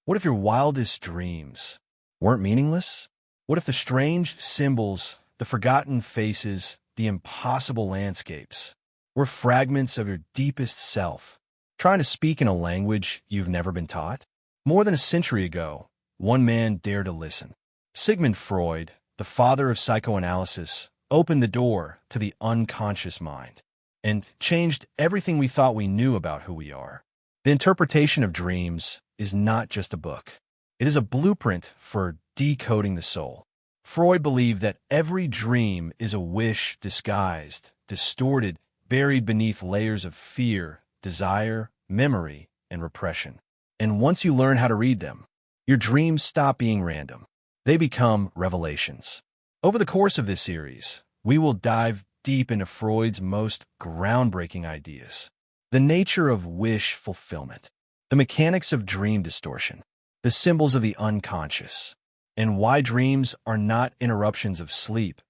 What if your wildest dreams weren't meaningless? What if the strange symbols, the forgotten faces, the impossible landscapes were fragments of your deepest self, trying to speak in a language you've never been taught? More than a century ago, one man dared to listen. Sigmund Freud, the father of psychoanalysis, opened the door to the unconscious mind and changed everything we thought we knew about who we are. The interpretation of dreams is not just a book. It is a blueprint for decoding the soul. Freud believed that every dream is a wish disguised, distorted, buried beneath layers of fear, desire, memory, and repression. And once you learn how to read them, your dreams stop being random. They become revelations. Over the course of this series, we will dive deep into Freud's most groundbreaking ideas. The nature of wish fulfillment, the mechanics of dream distortion, the symbols of the unconscious, and why dreams are not interruptions of sleep,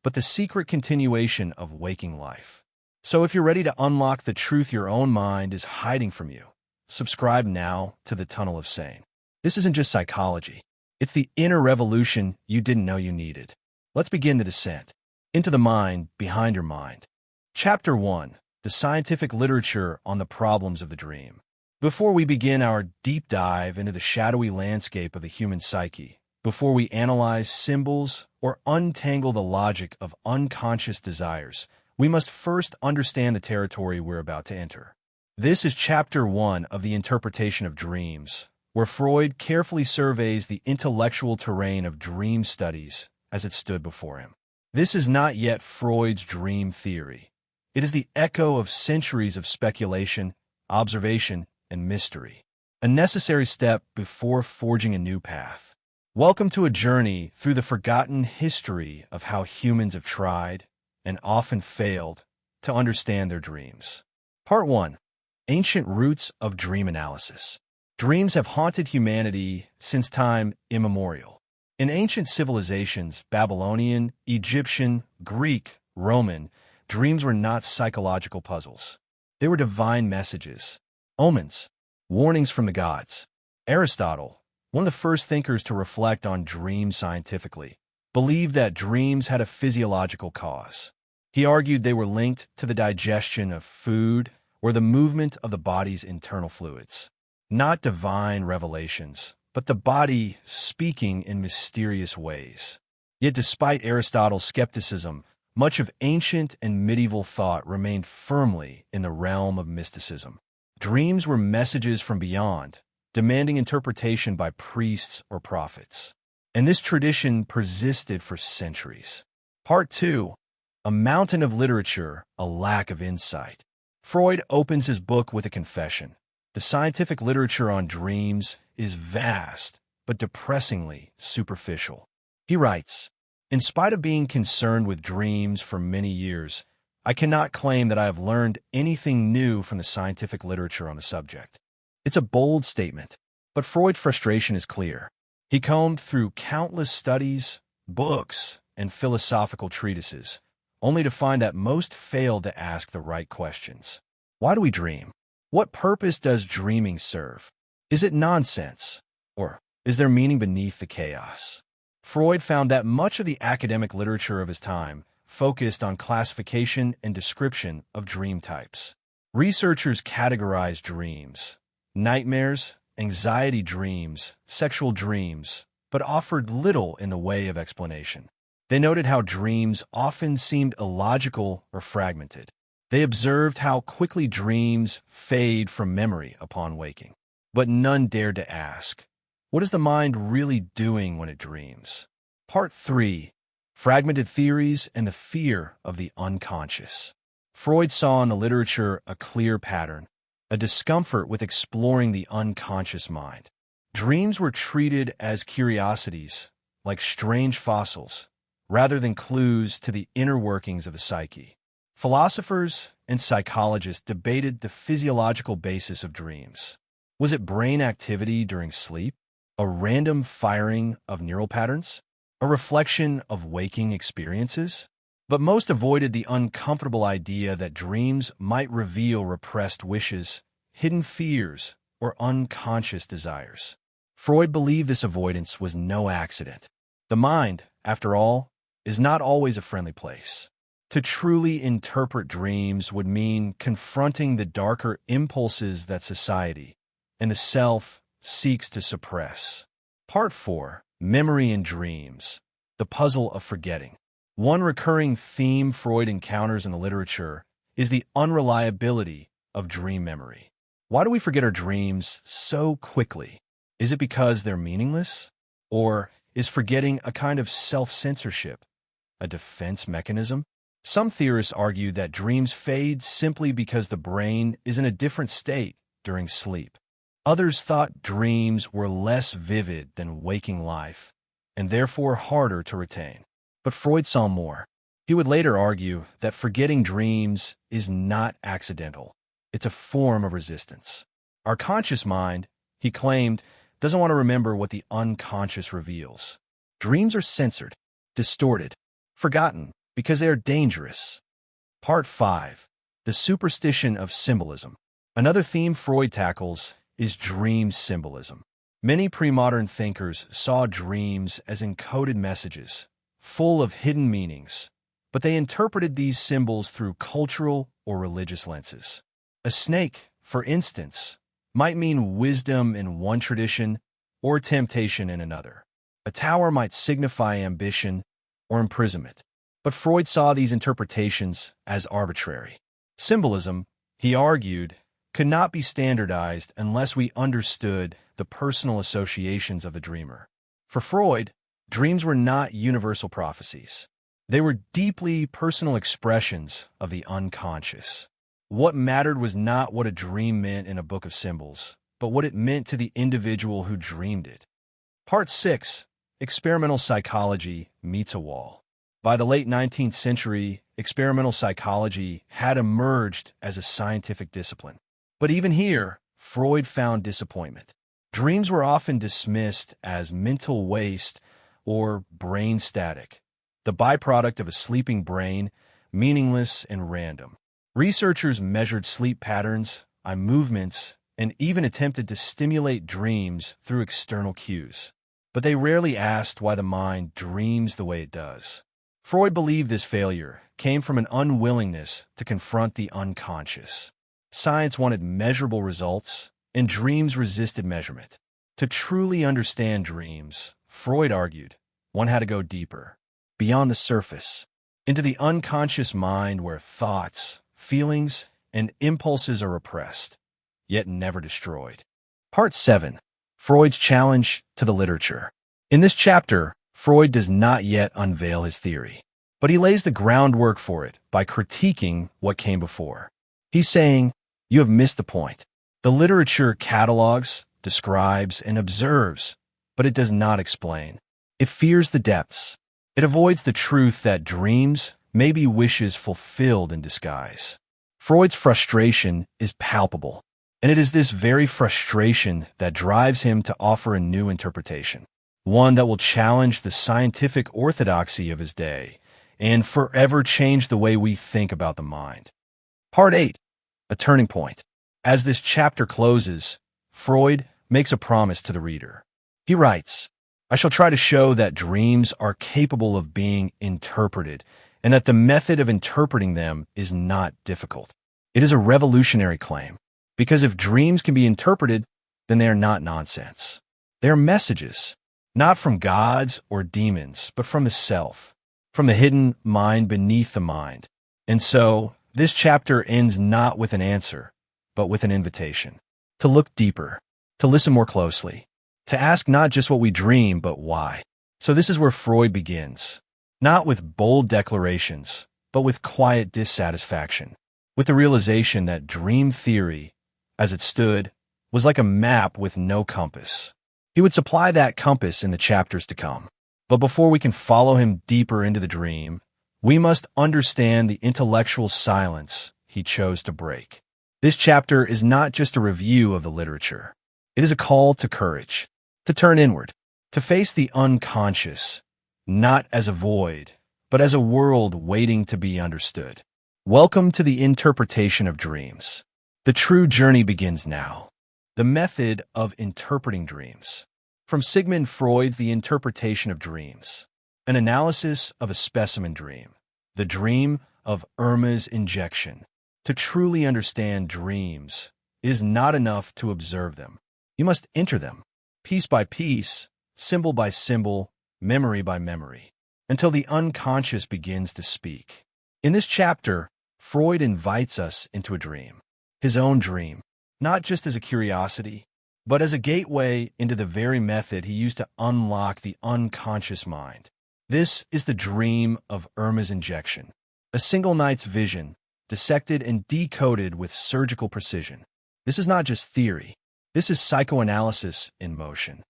but the secret continuation of waking life. So if you're ready to unlock the truth your own mind is hiding from you, subscribe now to the Tunnel of Sane. This isn't just psychology. It's the inner revolution you didn't know you needed. Let's begin the descent into the mind behind your mind. Chapter 1. The scientific literature on the problems of the dream. Before we begin our deep dive into the shadowy landscape of the human psyche, before we analyze symbols or untangle the logic of unconscious desires, we must first understand the territory we're about to enter. This is Chapter 1 of the Interpretation of Dreams, where Freud carefully surveys the intellectual terrain of dream studies as it stood before him. This is not yet Freud's dream theory. It is the echo of centuries of speculation, observation, and mystery, a necessary step before forging a new path. Welcome to a journey through the forgotten history of how humans have tried, and often failed, to understand their dreams. Part 1. Ancient Roots of Dream Analysis. Dreams have haunted humanity since time immemorial. In ancient civilizations, Babylonian, Egyptian, Greek, Roman, dreams were not psychological puzzles. They were divine messages, omens, warnings from the gods. Aristotle, one of the first thinkers to reflect on dreams scientifically, believed that dreams had a physiological cause. He argued they were linked to the digestion of food or the movement of the body's internal fluids. Not divine revelations, but the body speaking in mysterious ways. Yet despite Aristotle's skepticism, much of ancient and medieval thought remained firmly in the realm of mysticism. Dreams were messages from beyond, demanding interpretation by priests or prophets. And this tradition persisted for centuries. Part 2. A mountain of literature, a lack of insight. Freud opens his book with a confession. The scientific literature on dreams is vast, but depressingly superficial. He writes, "In spite of being concerned with dreams for many years, I cannot claim that I have learned anything new from the scientific literature on the subject." It's a bold statement, but Freud's frustration is clear. He combed through countless studies, books, and philosophical treatises, only to find that most failed to ask the right questions. Why do we dream? What purpose does dreaming serve? Is it nonsense? Or is there meaning beneath the chaos? Freud found that much of the academic literature of his time focused on classification and description of dream types. Researchers categorized dreams, nightmares, anxiety dreams, sexual dreams, but offered little in the way of explanation. They noted how dreams often seemed illogical or fragmented. They observed how quickly dreams fade from memory upon waking. But none dared to ask, what is the mind really doing when it dreams? Part 3. Fragmented theories and the fear of the unconscious. Freud saw in the literature a clear pattern, a discomfort with exploring the unconscious mind. Dreams were treated as curiosities, like strange fossils, rather than clues to the inner workings of the psyche. Philosophers and psychologists debated the physiological basis of dreams. Was it brain activity during sleep? A random firing of neural patterns? A reflection of waking experiences? But most avoided the uncomfortable idea that dreams might reveal repressed wishes, hidden fears, or unconscious desires. Freud believed this avoidance was no accident. The mind, after all, is not always a friendly place. To truly interpret dreams would mean confronting the darker impulses that society and the self seeks to suppress. Part 4. Memory and Dreams. The Puzzle of Forgetting. One recurring theme Freud encounters in the literature is the unreliability of dream memory. Why do we forget our dreams so quickly? Is it because they're meaningless? Or is forgetting a kind of self-censorship, a defense mechanism? Some theorists argue that dreams fade simply because the brain is in a different state during sleep. Others thought dreams were less vivid than waking life, and therefore harder to retain. But Freud saw more. He would later argue that forgetting dreams is not accidental. It's a form of resistance. Our conscious mind, he claimed, doesn't want to remember what the unconscious reveals. Dreams are censored, distorted, forgotten, because they are dangerous. Part 5. The Superstition of Symbolism. Another theme Freud tackles is dream symbolism. Many pre-modern thinkers saw dreams as encoded messages, full of hidden meanings, but they interpreted these symbols through cultural or religious lenses. A snake, for instance, might mean wisdom in one tradition or temptation in another. A tower might signify ambition or imprisonment. But Freud saw these interpretations as arbitrary. Symbolism, he argued, could not be standardized unless we understood the personal associations of the dreamer. For Freud, dreams were not universal prophecies. They were deeply personal expressions of the unconscious. What mattered was not what a dream meant in a book of symbols, but what it meant to the individual who dreamed it. Part 6. Experimental Psychology Meets a Wall. By the late 19th century, experimental psychology had emerged as a scientific discipline. But even here, Freud found disappointment. Dreams were often dismissed as mental waste or brain static, the byproduct of a sleeping brain, meaningless and random. Researchers measured sleep patterns, eye movements, and even attempted to stimulate dreams through external cues. But they rarely asked why the mind dreams the way it does. Freud believed this failure came from an unwillingness to confront the unconscious. Science wanted measurable results, and dreams resisted measurement. To truly understand dreams, Freud argued, one had to go deeper, beyond the surface, into the unconscious mind where thoughts, feelings, and impulses are repressed, yet never destroyed. Part 7. Freud's Challenge to the Literature. In this chapter, Freud does not yet unveil his theory, but he lays the groundwork for it by critiquing what came before. He's saying, you have missed the point. The literature catalogs, describes, and observes, but it does not explain. It fears the depths. It avoids the truth that dreams may be wishes fulfilled in disguise. Freud's frustration is palpable, and it is this very frustration that drives him to offer a new interpretation. One that will challenge the scientific orthodoxy of his day and forever change the way we think about the mind. Part 8. A Turning Point. As this chapter closes, Freud makes a promise to the reader. He writes, I shall try to show that dreams are capable of being interpreted and that the method of interpreting them is not difficult. It is a revolutionary claim, because if dreams can be interpreted, then they are not nonsense. They are messages. Not from gods or demons, but from the self, from the hidden mind beneath the mind. And so, this chapter ends not with an answer, but with an invitation. To look deeper, to listen more closely, to ask not just what we dream, but why. So this is where Freud begins, not with bold declarations, but with quiet dissatisfaction, with the realization that dream theory, as it stood, was like a map with no compass. He would supply that compass in the chapters to come. But before we can follow him deeper into the dream, we must understand the intellectual silence he chose to break. This chapter is not just a review of the literature. It is a call to courage, to turn inward, to face the unconscious, not as a void, but as a world waiting to be understood. Welcome to the interpretation of dreams. The true journey begins now. The method of interpreting dreams. From Sigmund Freud's The Interpretation of Dreams, an analysis of a specimen dream, the dream of Irma's injection. To truly understand dreams, it is not enough to observe them. You must enter them, piece by piece, symbol by symbol, memory by memory, until the unconscious begins to speak. In this chapter, Freud invites us into a dream, his own dream, not just as a curiosity, but as a gateway into the very method he used to unlock the unconscious mind. This is the dream of Irma's injection, a single night's vision, dissected and decoded with surgical precision. This is not just theory. This is psychoanalysis in motion.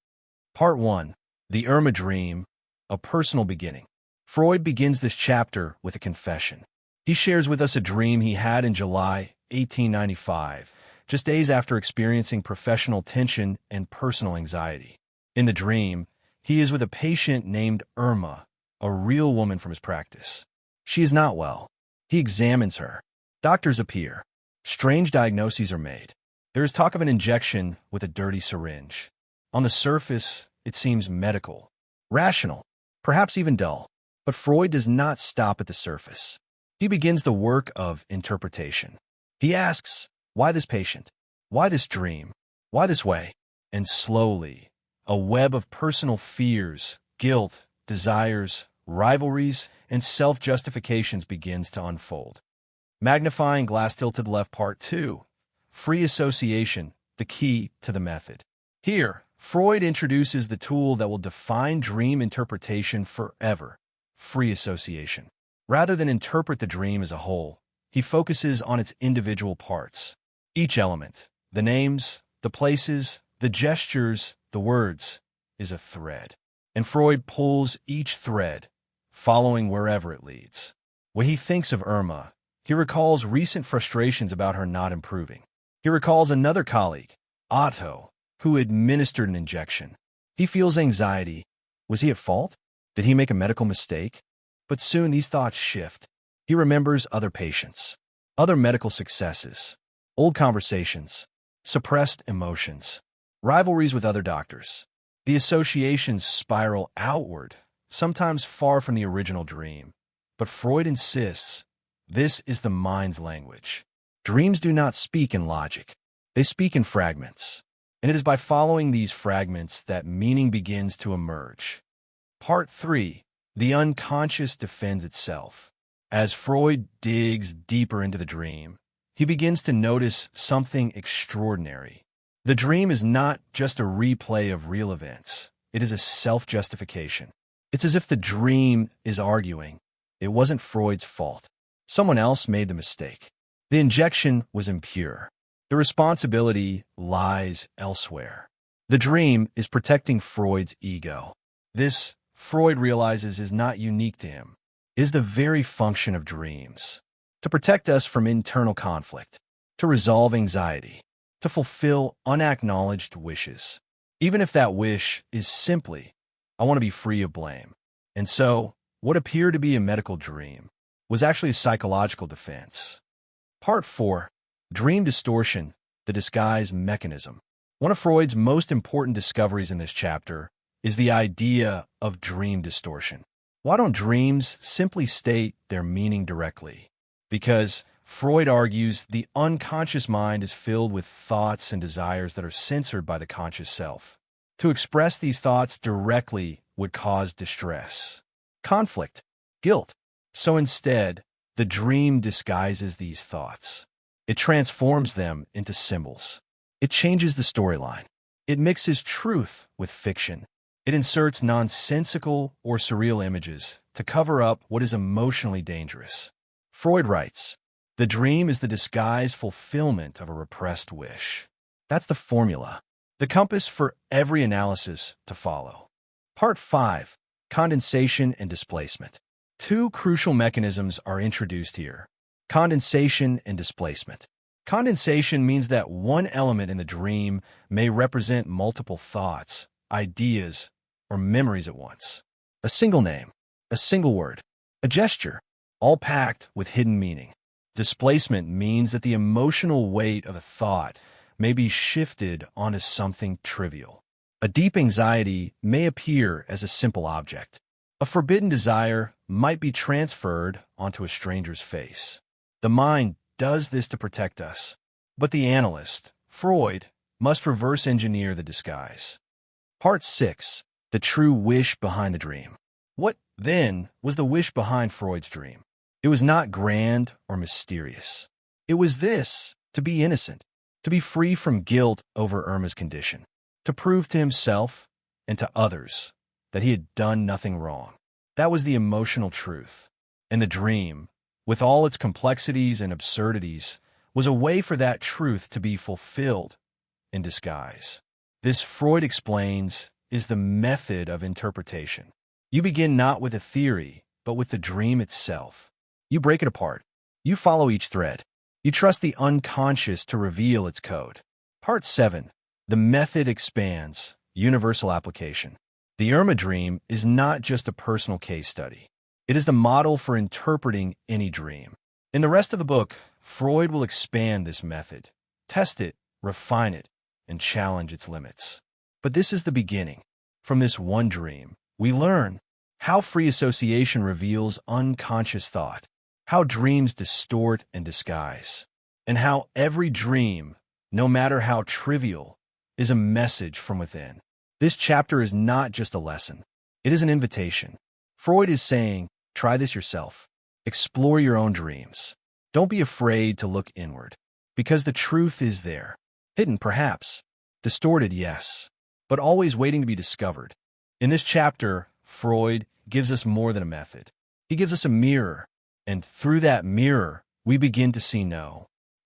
Part 1. The Irma Dream, a personal beginning. Freud begins this chapter with a confession. He shares with us a dream he had in July 1895, just days after experiencing professional tension and personal anxiety. In the dream, he is with a patient named Irma, a real woman from his practice. She is not well. He examines her. Doctors appear. Strange diagnoses are made. There is talk of an injection with a dirty syringe. On the surface, it seems medical, rational, perhaps even dull. But Freud does not stop at the surface. He begins the work of interpretation. He asks, why this patient? Why this dream? Why this way? And slowly, a web of personal fears, guilt, desires, rivalries, and self-justifications begins to unfold. Magnifying glass tilted left part 2. Free association, the key to the method. Here, Freud introduces the tool that will define dream interpretation forever. Free association. Rather than interpret the dream as a whole, he focuses on its individual parts. Each element, the names, the places, the gestures, the words, is a thread. And Freud pulls each thread, following wherever it leads. When he thinks of Irma, he recalls recent frustrations about her not improving. He recalls another colleague, Otto, who administered an injection. He feels anxiety. Was he at fault? Did he make a medical mistake? But soon these thoughts shift. He remembers other patients, other medical successes, old conversations, suppressed emotions, rivalries with other doctors. The associations spiral outward, sometimes far from the original dream. But Freud insists, this is the mind's language. Dreams do not speak in logic. They speak in fragments. And it is by following these fragments that meaning begins to emerge. Part 3. The unconscious defends itself. As Freud digs deeper into the dream, he begins to notice something extraordinary. The dream is not just a replay of real events. It is a self-justification. It's as if the dream is arguing, it wasn't Freud's fault. Someone else made the mistake. The injection was impure. The responsibility lies elsewhere. The dream is protecting Freud's ego. This, Freud realizes, is not unique to him. It is the very function of dreams. To protect us from internal conflict, to resolve anxiety, to fulfill unacknowledged wishes. Even if that wish is simply, I want to be free of blame. And so, what appeared to be a medical dream was actually a psychological defense. Part 4. Dream distortion, the disguise mechanism. One of Freud's most important discoveries in this chapter is the idea of dream distortion. Why don't dreams simply state their meaning directly? Because Freud argues the unconscious mind is filled with thoughts and desires that are censored by the conscious self. To express these thoughts directly would cause distress, conflict, guilt. So instead, the dream disguises these thoughts. It transforms them into symbols. It changes the storyline. It mixes truth with fiction. It inserts nonsensical or surreal images to cover up what is emotionally dangerous. Freud writes, the dream is the disguised fulfillment of a repressed wish. That's the formula, the compass for every analysis to follow. Part 5. Condensation and displacement. Two crucial mechanisms are introduced here: condensation and displacement. Condensation means that one element in the dream may represent multiple thoughts, ideas, or memories at once. A single name, a single word, a gesture, all packed with hidden meaning. Displacement means that the emotional weight of a thought may be shifted onto something trivial. A deep anxiety may appear as a simple object. A forbidden desire might be transferred onto a stranger's face. The mind does this to protect us, but the analyst, Freud, must reverse engineer the disguise. Part 6. The true wish behind the dream. What, then, was the wish behind Freud's dream? It was not grand or mysterious. It was this: to be innocent, to be free from guilt over Irma's condition, to prove to himself and to others that he had done nothing wrong. That was the emotional truth. And the dream, with all its complexities and absurdities, was a way for that truth to be fulfilled in disguise. This, Freud explains, is the method of interpretation. You begin not with a theory, but with the dream itself. You break it apart. You follow each thread. You trust the unconscious to reveal its code. Part 7. The method expands. Universal application. The Irma dream is not just a personal case study. It is the model for interpreting any dream. In the rest of the book, Freud will expand this method, test it, refine it, and challenge its limits. But this is the beginning. From this one dream, we learn how free association reveals unconscious thought, how dreams distort and disguise, and how every dream, no matter how trivial, is a message from within. This chapter is not just a lesson. It is an invitation. Freud is saying, try this yourself. Explore your own dreams. Don't be afraid to look inward, because the truth is there. Hidden, perhaps. Distorted, yes, but always waiting to be discovered. In this chapter, Freud gives us more than a method. He gives us a mirror, and through that mirror, we begin to see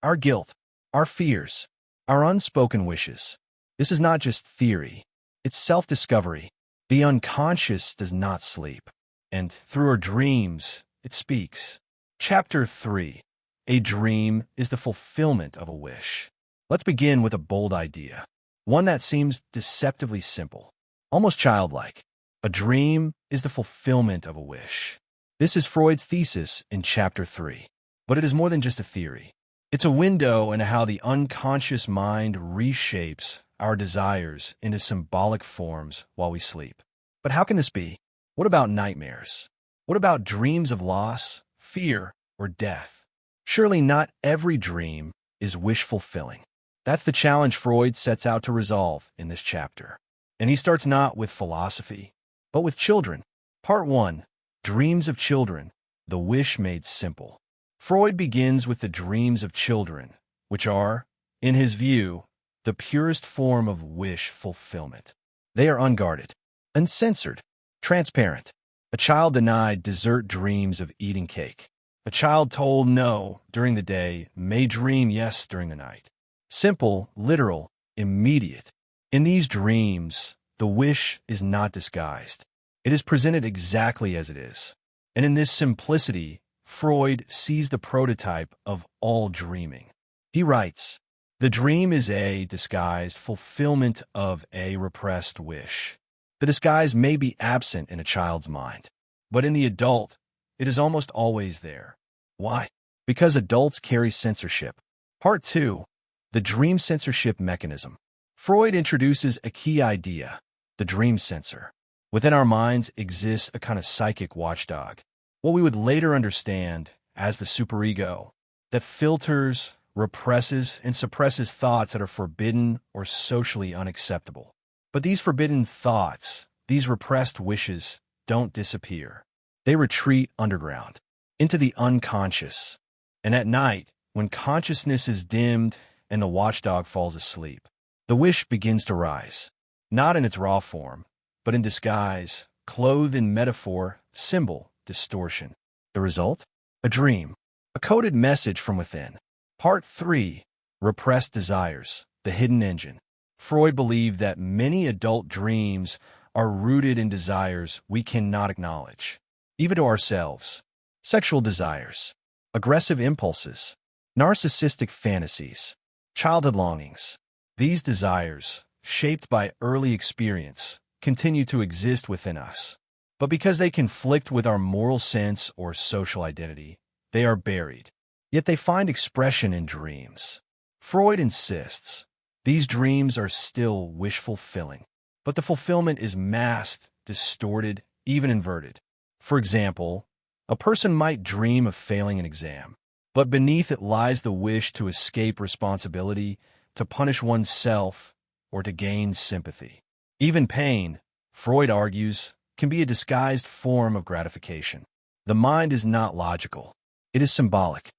our guilt, our fears, our unspoken wishes. This is not just theory. It's self-discovery. The unconscious does not sleep, and through our dreams, it speaks. Chapter 3. A dream is the fulfillment of a wish. Let's begin with a bold idea, one that seems deceptively simple, almost childlike. A dream is the fulfillment of a wish. This is Freud's thesis in Chapter 3, but it is more than just a theory. It's a window into how the unconscious mind reshapes our desires into symbolic forms while we sleep. But how can this be? What about nightmares? What about dreams of loss, fear, or death? Surely not every dream is wish-fulfilling. That's the challenge Freud sets out to resolve in this chapter. And he starts not with philosophy, but with children. Part 1. Dreams of Children, the Wish Made Simple. Freud begins with the dreams of children, which are, in his view, the purest form of wish fulfillment. They are unguarded, uncensored, transparent. A child denied dessert dreams of eating cake. A child told no during the day may dream yes during the night. Simple, literal, immediate. In these dreams, the wish is not disguised. It is presented exactly as it is. And in this simplicity, Freud sees the prototype of all dreaming. He writes, the dream is a disguised fulfillment of a repressed wish. The disguise may be absent in a child's mind, but in the adult, it is almost always there. Why? Because adults carry censorship. Part 2. The dream censorship mechanism. Freud introduces a key idea, the dream censor. Within our minds exists a kind of psychic watchdog, what we would later understand as the superego, that filters, represses, and suppresses thoughts that are forbidden or socially unacceptable. But these forbidden thoughts, these repressed wishes, don't disappear. They retreat underground, into the unconscious. And at night, when consciousness is dimmed and the watchdog falls asleep, the wish begins to rise, not in its raw form, but in disguise, clothed in metaphor, symbol, distortion. The result? A dream, a coded message from within. Part 3. Repressed desires, the hidden engine. Freud believed that many adult dreams are rooted in desires we cannot acknowledge, even to ourselves. Sexual desires, aggressive impulses, narcissistic fantasies, childhood longings. These desires, shaped by early experience, continue to exist within us. But because they conflict with our moral sense or social identity, they are buried. Yet they find expression in dreams. Freud insists these dreams are still wish-fulfilling. but the fulfillment is masked, distorted, even inverted. For example, a person might dream of failing an exam, but beneath it lies the wish to escape responsibility, to punish oneself, or to gain sympathy. Even pain, Freud argues, can be a disguised form of gratification. The mind is not logical. It is symbolic.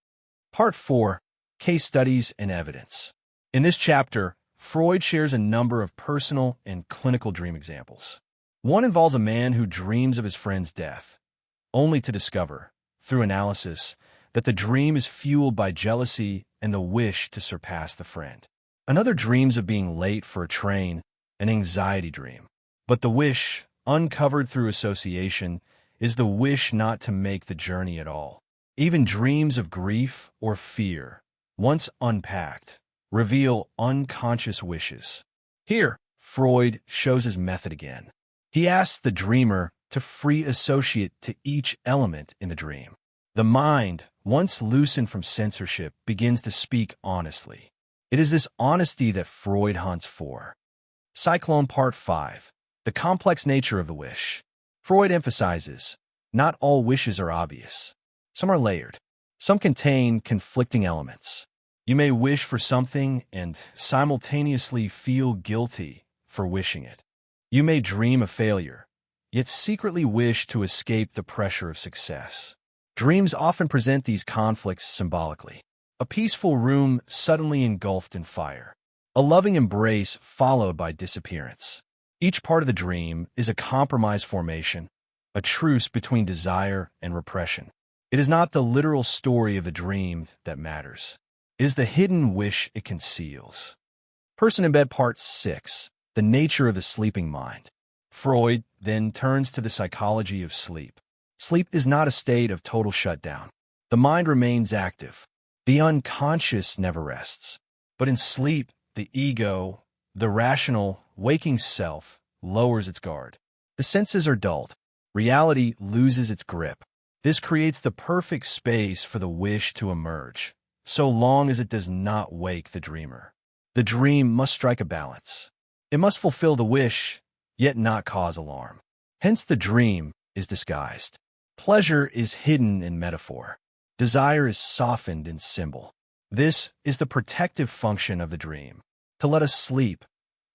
Part 4. Case Studies and Evidence. In this chapter, Freud shares a number of personal and clinical dream examples. One involves a man who dreams of his friend's death, only to discover, through analysis, that the dream is fueled by jealousy and the wish to surpass the friend. Another dreams of being late for a train, an anxiety dream. But the wish, uncovered through association, is the wish not to make the journey at all. Even dreams of grief or fear, once unpacked, reveal unconscious wishes. Here, Freud shows his method again. He asks the dreamer to free associate to each element in the dream. The mind, once loosened from censorship, begins to speak honestly. It is this honesty that Freud hunts for. Cyclone Part 5. The complex nature of the wish. Freud emphasizes, not all wishes are obvious. Some are layered. Some contain conflicting elements. You may wish for something and simultaneously feel guilty for wishing it. You may dream of failure, yet secretly wish to escape the pressure of success. Dreams often present these conflicts symbolically. A peaceful room suddenly engulfed in fire. A loving embrace followed by disappearance. Each part of the dream is a compromise formation, a truce between desire and repression. It is not the literal story of the dream that matters. It is the hidden wish it conceals. Person in Bed Part 6. The nature of the sleeping mind. Freud then turns to the psychology of sleep. Sleep is not a state of total shutdown. The mind remains active. The unconscious never rests. But in sleep, the ego, the rational, waking self, lowers its guard. The senses are dulled. Reality loses its grip. This creates the perfect space for the wish to emerge, so long as it does not wake the dreamer. The dream must strike a balance. It must fulfill the wish, yet not cause alarm. Hence the dream is disguised. Pleasure is hidden in metaphor. Desire is softened in symbol. This is the protective function of the dream, to let us sleep,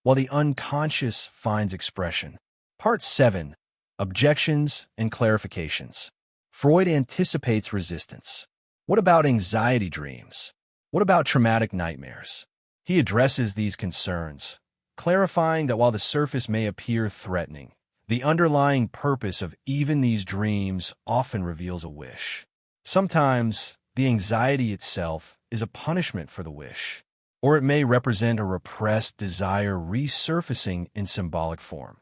while the unconscious finds expression. Part 7. Objections and clarifications. Freud anticipates resistance. What about anxiety dreams? What about traumatic nightmares? He addresses these concerns, clarifying that while the surface may appear threatening, the underlying purpose of even these dreams often reveals a wish. Sometimes, the anxiety itself is a punishment for the wish, or it may represent a repressed desire resurfacing in symbolic form,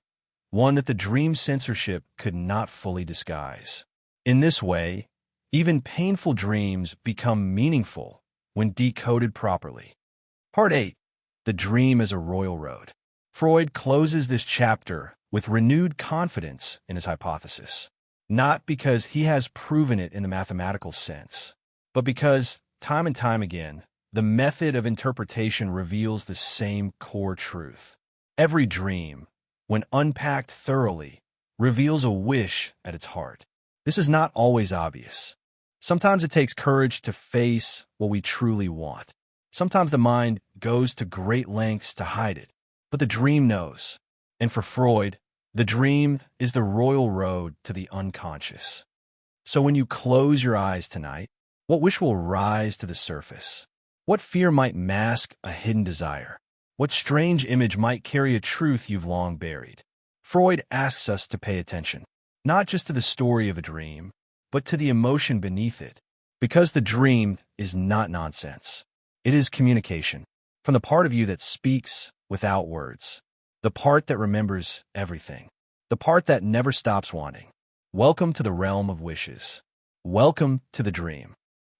one that the dream censorship could not fully disguise. In this way, even painful dreams become meaningful when decoded properly. Part 8. The dream as a royal road. Freud closes this chapter with renewed confidence in his hypothesis, not because he has proven it in the mathematical sense, but because, time and time again, the method of interpretation reveals the same core truth. Every dream, when unpacked thoroughly, reveals a wish at its heart. This is not always obvious. Sometimes it takes courage to face what we truly want. Sometimes the mind goes to great lengths to hide it, but the dream knows. And for Freud, the dream is the royal road to the unconscious. So when you close your eyes tonight, what wish will rise to the surface? What fear might mask a hidden desire? What strange image might carry a truth you've long buried? Freud asks us to pay attention, not just to the story of a dream, but to the emotion beneath it, because the dream is not nonsense. It is communication, from the part of you that speaks without words, the part that remembers everything, the part that never stops wanting. Welcome to the realm of wishes. Welcome to the dream.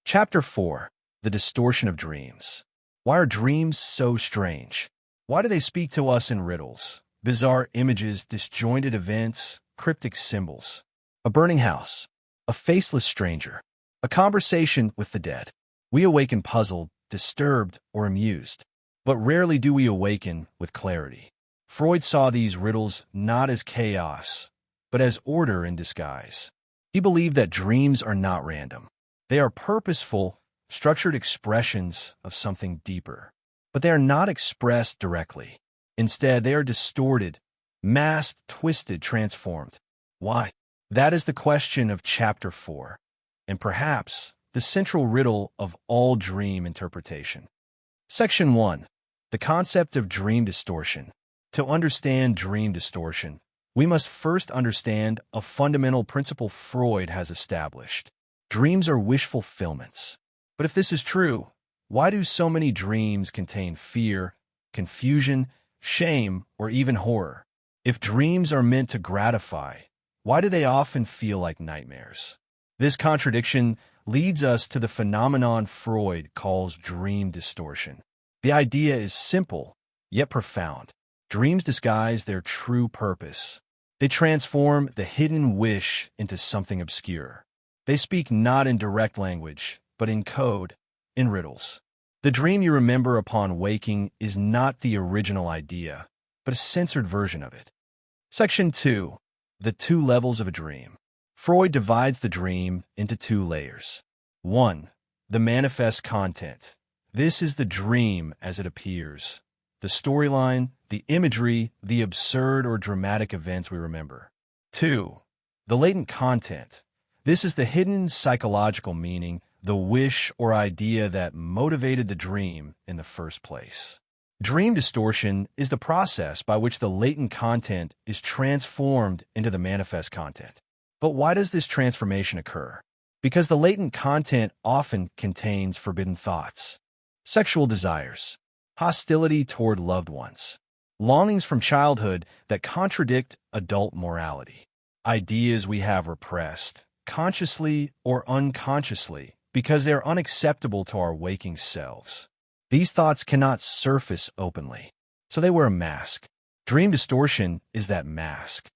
Chapter 4. The distortion of dreams. Why are dreams so strange? Why do they speak to us in riddles, bizarre images, disjointed events, cryptic symbols? A burning house, a faceless stranger, a conversation with the dead. We awaken puzzled, disturbed, or amused, but rarely do we awaken with clarity. Freud saw these riddles not as chaos, but as order in disguise. He believed that dreams are not random. They are purposeful, structured expressions of something deeper. But they are not expressed directly. Instead, they are distorted, masked, twisted, transformed. Why? That is the question of Chapter 4, and perhaps the central riddle of all dream interpretation. Section 1. The concept of dream distortion. To understand dream distortion, we must first understand a fundamental principle Freud has established. Dreams are wish fulfillments. But if this is true, why do so many dreams contain fear, confusion, shame, or even horror? If dreams are meant to gratify, why do they often feel like nightmares? This contradiction leads us to the phenomenon Freud calls dream distortion. The idea is simple, yet profound. Dreams disguise their true purpose. They transform the hidden wish into something obscure. They speak not in direct language, but in code, in riddles. The dream you remember upon waking is not the original idea, but a censored version of it. Section 2. The two levels of a dream. Freud divides the dream into two layers. 1. The manifest content. This is the dream as it appears. The storyline, the imagery, the absurd or dramatic events we remember. 2. The latent content. This is the hidden psychological meaning, the wish or idea that motivated the dream in the first place. Dream distortion is the process by which the latent content is transformed into the manifest content. But why does this transformation occur? Because the latent content often contains forbidden thoughts, sexual desires, hostility toward loved ones, longings from childhood that contradict adult morality, ideas we have repressed, consciously or unconsciously, because they are unacceptable to our waking selves. These thoughts cannot surface openly, so they wear a mask. Dream distortion is that mask.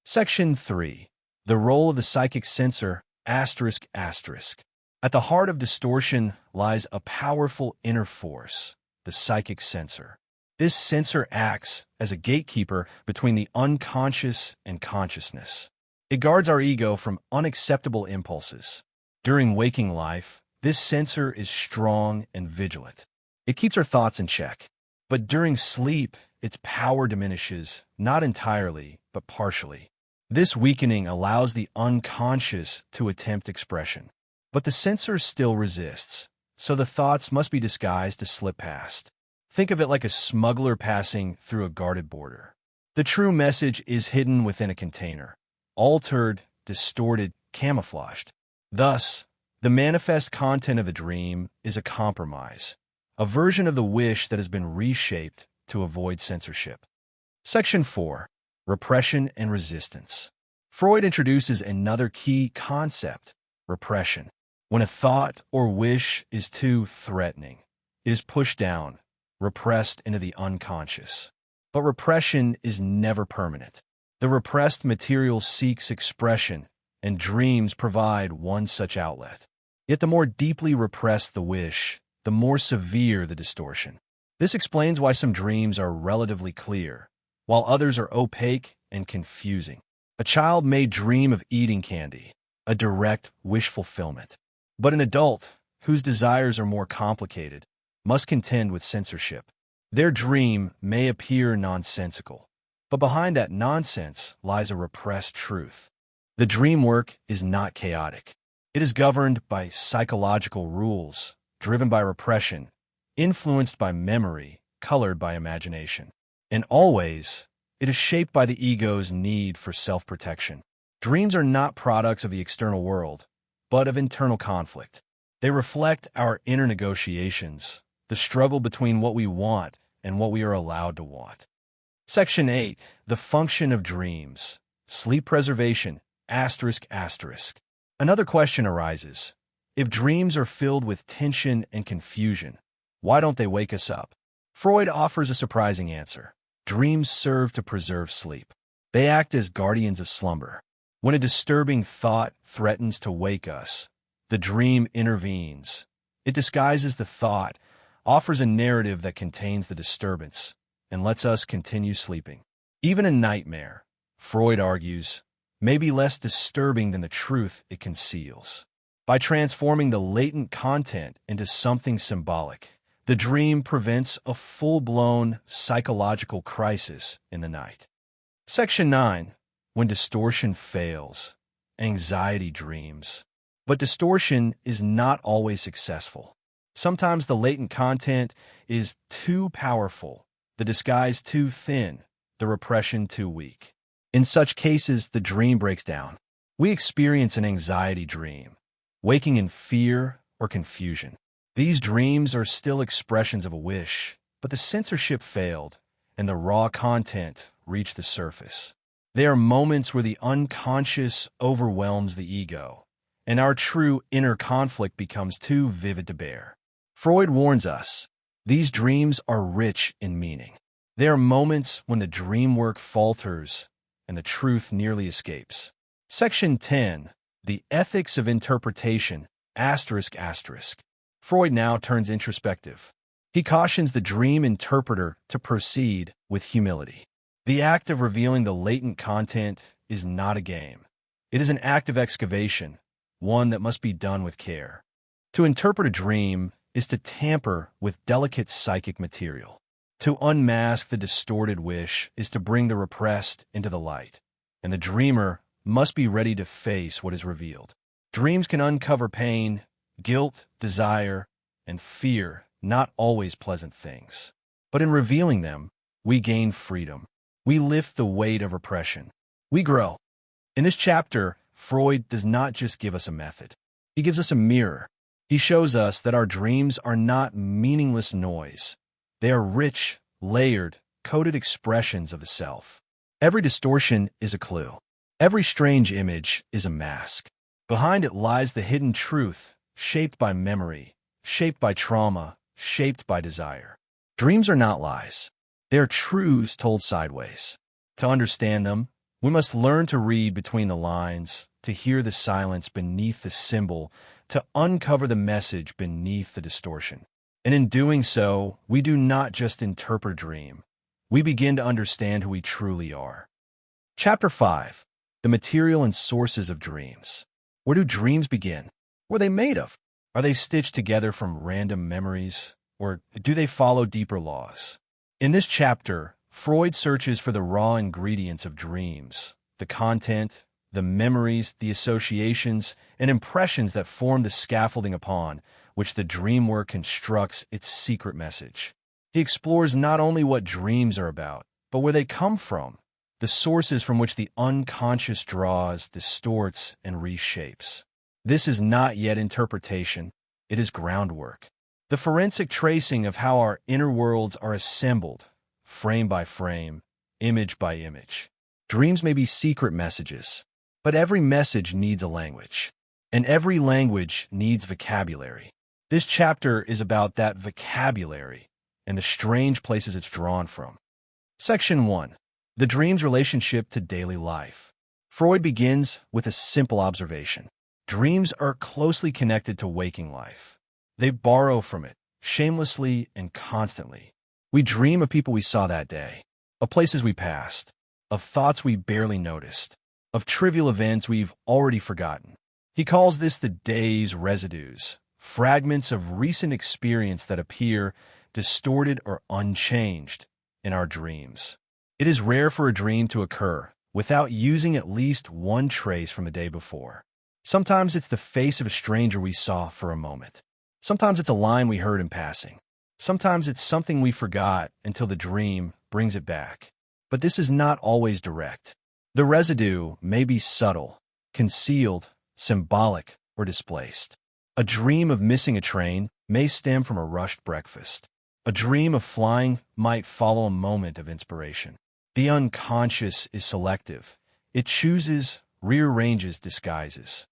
Section 3. The role of the psychic censor, ****. At the heart of distortion lies a powerful inner force, the psychic censor. This censor acts as a gatekeeper between the unconscious and consciousness. It guards our ego from unacceptable impulses. During waking life, this censor is strong and vigilant. It keeps our thoughts in check. But during sleep, its power diminishes, not entirely, but partially. This weakening allows the unconscious to attempt expression. But the censor still resists, so the thoughts must be disguised to slip past. Think of it like a smuggler passing through a guarded border. The true message is hidden within a container, altered, distorted, camouflaged. Thus, the manifest content of a dream is a compromise, a version of the wish that has been reshaped to avoid censorship. Section 4. Repression and resistance. Freud introduces another key concept, repression. When a thought or wish is too threatening, it is pushed down, repressed into the unconscious. But repression is never permanent. The repressed material seeks expression, and dreams provide one such outlet. Yet the more deeply repressed the wish, the more severe the distortion. This explains why some dreams are relatively clear, while others are opaque and confusing. A child may dream of eating candy, a direct wish fulfillment. But an adult, whose desires are more complicated, must contend with censorship. Their dream may appear nonsensical, but behind that nonsense lies a repressed truth. The dream work is not chaotic. It is governed by psychological rules, driven by repression, influenced by memory, colored by imagination. And always, it is shaped by the ego's need for self-protection. Dreams are not products of the external world, but of internal conflict. They reflect our inner negotiations, the struggle between what we want and what we are allowed to want. Section 8. The function of dreams. Sleep preservation, ****. Another question arises. If dreams are filled with tension and confusion, why don't they wake us up? Freud offers a surprising answer. Dreams serve to preserve sleep. They act as guardians of slumber. When a disturbing thought threatens to wake us, the dream intervenes. It disguises the thought, offers a narrative that contains the disturbance, and lets us continue sleeping. Even a nightmare, Freud argues, may be less disturbing than the truth it conceals. By transforming the latent content into something symbolic, the dream prevents a full-blown psychological crisis in the night. Section 9. When distortion fails, anxiety dreams. But distortion is not always successful. Sometimes the latent content is too powerful, the disguise too thin, the repression too weak. In such cases, the dream breaks down. We experience an anxiety dream, waking in fear or confusion. These dreams are still expressions of a wish, but the censorship failed, and the raw content reached the surface. They are moments where the unconscious overwhelms the ego, and our true inner conflict becomes too vivid to bear. Freud warns us, these dreams are rich in meaning. They are moments when the dream work falters and the truth nearly escapes. Section 10. The Ethics of Interpretation, ***. Freud now turns introspective. He cautions the dream interpreter to proceed with humility. The act of revealing the latent content is not a game. It is an act of excavation, one that must be done with care. To interpret a dream is to tamper with delicate psychic material. To unmask the distorted wish is to bring the repressed into the light, and the dreamer must be ready to face what is revealed. Dreams can uncover pain, guilt, desire, and fear, not always pleasant things. But in revealing them, we gain freedom. We lift the weight of repression. We grow. In this chapter, Freud does not just give us a method. He gives us a mirror. He shows us that our dreams are not meaningless noise. They are rich, layered, coded expressions of the self. Every distortion is a clue. Every strange image is a mask. Behind it lies the hidden truth, shaped by memory, shaped by trauma, shaped by desire. Dreams are not lies. They are truths told sideways. To understand them, we must learn to read between the lines, to hear the silence beneath the symbol, to uncover the message beneath the distortion. And in doing so, we do not just interpret a dream. We begin to understand who we truly are. Chapter 5. The Material and Sources of Dreams. Where do dreams begin? What are they made of? Are they stitched together from random memories, or do they follow deeper laws? In this chapter, Freud searches for the raw ingredients of dreams, the content, the memories, the associations, and impressions that form the scaffolding upon which the dream work constructs its secret message. He explores not only what dreams are about, but where they come from, the sources from which the unconscious draws, distorts, and reshapes. This is not yet interpretation, it is groundwork. The forensic tracing of how our inner worlds are assembled, frame by frame, image by image. Dreams may be secret messages, but every message needs a language, and every language needs vocabulary. This chapter is about that vocabulary and the strange places it's drawn from. Section 1. The dream's relationship to daily life. Freud begins with a simple observation. Dreams are closely connected to waking life. They borrow from it, shamelessly and constantly. We dream of people we saw that day, of places we passed, of thoughts we barely noticed, of trivial events we've already forgotten. He calls this the day's residues, fragments of recent experience that appear distorted or unchanged in our dreams. It is rare for a dream to occur without using at least one trace from the day before. Sometimes it's the face of a stranger we saw for a moment. Sometimes it's a line we heard in passing. Sometimes it's something we forgot until the dream brings it back. But this is not always direct. The residue may be subtle, concealed, symbolic, or displaced. A dream of missing a train may stem from a rushed breakfast. A dream of flying might follow a moment of inspiration. The unconscious is selective. It chooses, rearranges, disguises.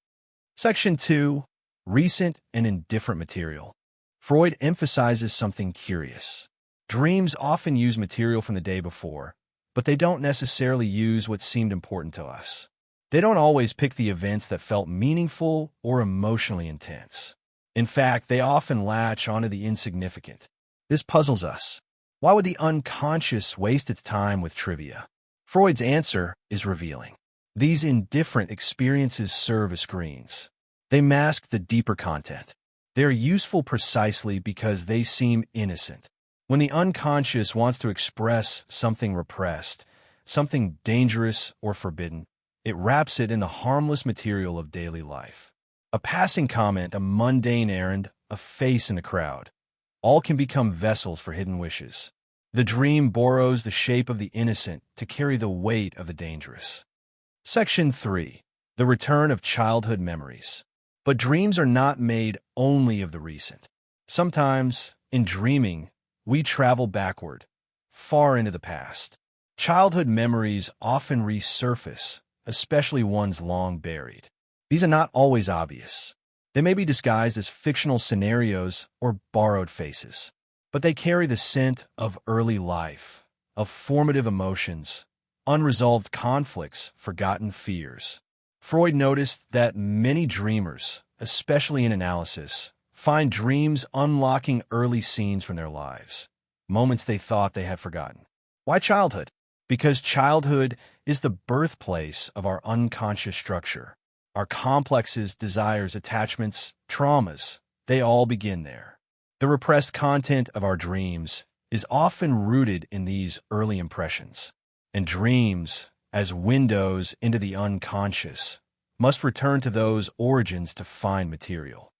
Section 2. Recent and indifferent material. Freud emphasizes something curious. Dreams often use material from the day before, but they don't necessarily use what seemed important to us. They don't always pick the events that felt meaningful or emotionally intense. In fact, they often latch onto the insignificant. This puzzles us. Why would the unconscious waste its time with trivia? Freud's answer is revealing. These indifferent experiences serve as screens. They mask the deeper content. They are useful precisely because they seem innocent. When the unconscious wants to express something repressed, something dangerous or forbidden, it wraps it in the harmless material of daily life. A passing comment, a mundane errand, a face in the crowd, all can become vessels for hidden wishes. The dream borrows the shape of the innocent to carry the weight of the dangerous. Section 3. The return of childhood memories. But dreams are not made only of the recent. Sometimes, in dreaming, we travel backward, far into the past. Childhood memories often resurface, especially ones long buried. These are not always obvious. They may be disguised as fictional scenarios or borrowed faces, but they carry the scent of early life, of formative emotions, unresolved conflicts, forgotten fears. Freud noticed that many dreamers, especially in analysis, find dreams unlocking early scenes from their lives, moments they thought they had forgotten. Why childhood? Because childhood is the birthplace of our unconscious structure. Our complexes, desires, attachments, traumas, they all begin there. The repressed content of our dreams is often rooted in these early impressions. And dreams, as windows into the unconscious, must return to those origins to find material.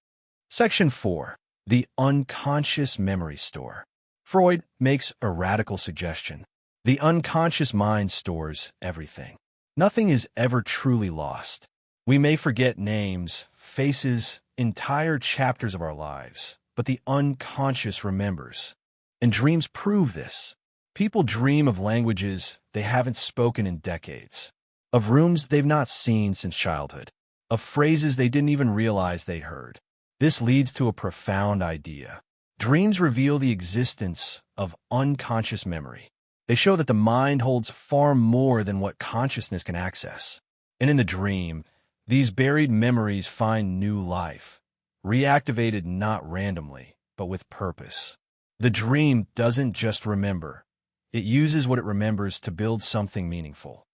Section 4. The unconscious memory store. Freud makes a radical suggestion. The unconscious mind stores everything. Nothing is ever truly lost. We may forget names, faces, entire chapters of our lives, but the unconscious remembers. And dreams prove this. People dream of languages they haven't spoken in decades, of rooms they've not seen since childhood, of phrases they didn't even realize they heard. This leads to a profound idea. Dreams reveal the existence of unconscious memory. They show that the mind holds far more than what consciousness can access. And in the dream, these buried memories find new life, reactivated not randomly, but with purpose. The dream doesn't just remember. It uses what it remembers to build something meaningful.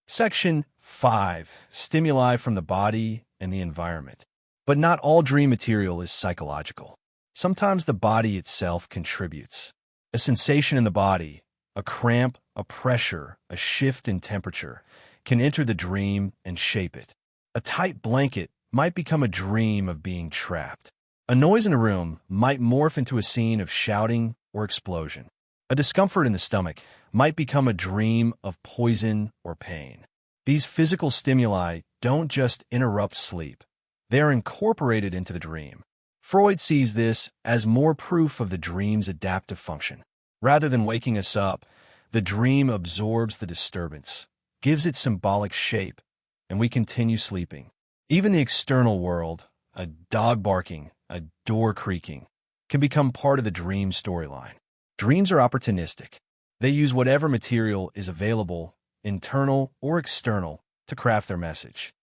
Section 5. Stimuli from the body and the environment. But not all dream material is psychological. Sometimes the body itself contributes. A sensation in the body, a cramp, a pressure, a shift in temperature, can enter the dream and shape it. A tight blanket might become a dream of being trapped. A noise in a room might morph into a scene of shouting or explosion. A discomfort in the stomach might become a dream of poison or pain. These physical stimuli don't just interrupt sleep. They are incorporated into the dream. Freud sees this as more proof of the dream's adaptive function. Rather than waking us up, the dream absorbs the disturbance, gives it symbolic shape, and we continue sleeping. Even the external world, a dog barking, a door creaking, can become part of the dream storyline. Dreams are opportunistic. They use whatever material is available, internal or external, to craft their message.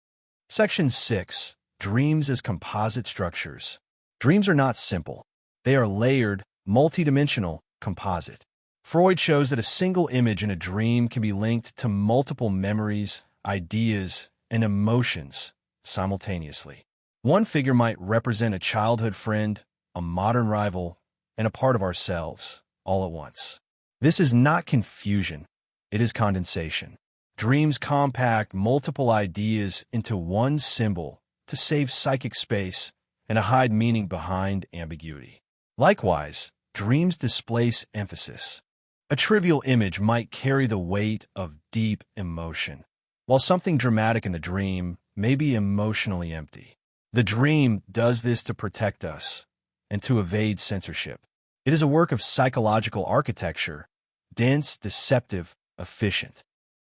Section 6. Dreams as composite structures. Dreams are not simple. They are layered, multidimensional, composite. Freud shows that a single image in a dream can be linked to multiple memories, ideas, and emotions simultaneously. One figure might represent a childhood friend, a modern rival, and a part of ourselves, all at once. This is not confusion. It is condensation. Dreams compact multiple ideas into one symbol to save psychic space and to hide meaning behind ambiguity. Likewise, dreams displace emphasis. A trivial image might carry the weight of deep emotion, while something dramatic in the dream may be emotionally empty. The dream does this to protect us and to evade censorship. It is a work of psychological architecture, dense, deceptive, efficient.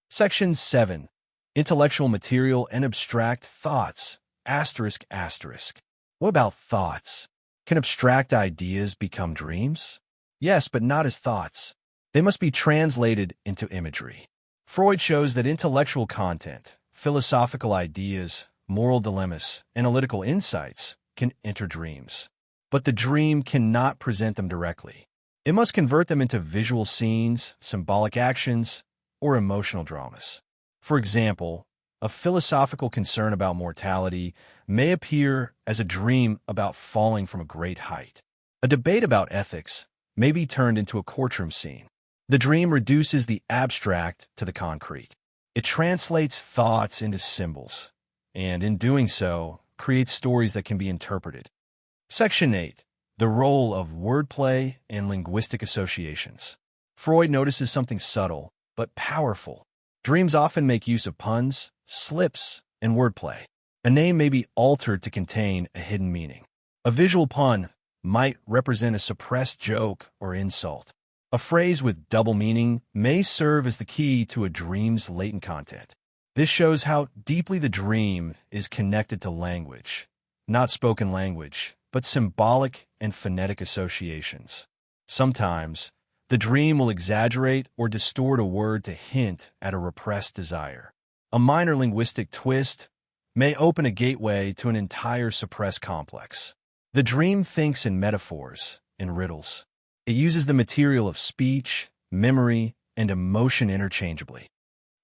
Section 7. Intellectual material and abstract thoughts. Asterisk, asterisk. What about thoughts? Can abstract ideas become dreams? Yes, but not as thoughts. They must be translated into imagery. Freud shows that intellectual content, philosophical ideas, moral dilemmas, analytical insights can enter dreams. But the dream cannot present them directly. It must convert them into visual scenes, symbolic actions, or emotional dramas. For example, a philosophical concern about mortality may appear as a dream about falling from a great height. A debate about ethics may be turned into a courtroom scene. The dream reduces the abstract to the concrete. It translates thoughts into symbols, and in doing so, creates stories that can be interpreted. Section 8. The role of wordplay and linguistic associations. Freud notices something subtle, but powerful. Dreams often make use of puns, slips, and wordplay. A name may be altered to contain a hidden meaning. A visual pun might represent a suppressed joke or insult. A phrase with double meaning may serve as the key to a dream's latent content. This shows how deeply the dream is connected to language, not spoken language, but symbolic and phonetic associations. Sometimes, the dream will exaggerate or distort a word to hint at a repressed desire. A minor linguistic twist may open a gateway to an entire suppressed complex. The dream thinks in metaphors, in riddles. It uses the material of speech, memory, and emotion interchangeably.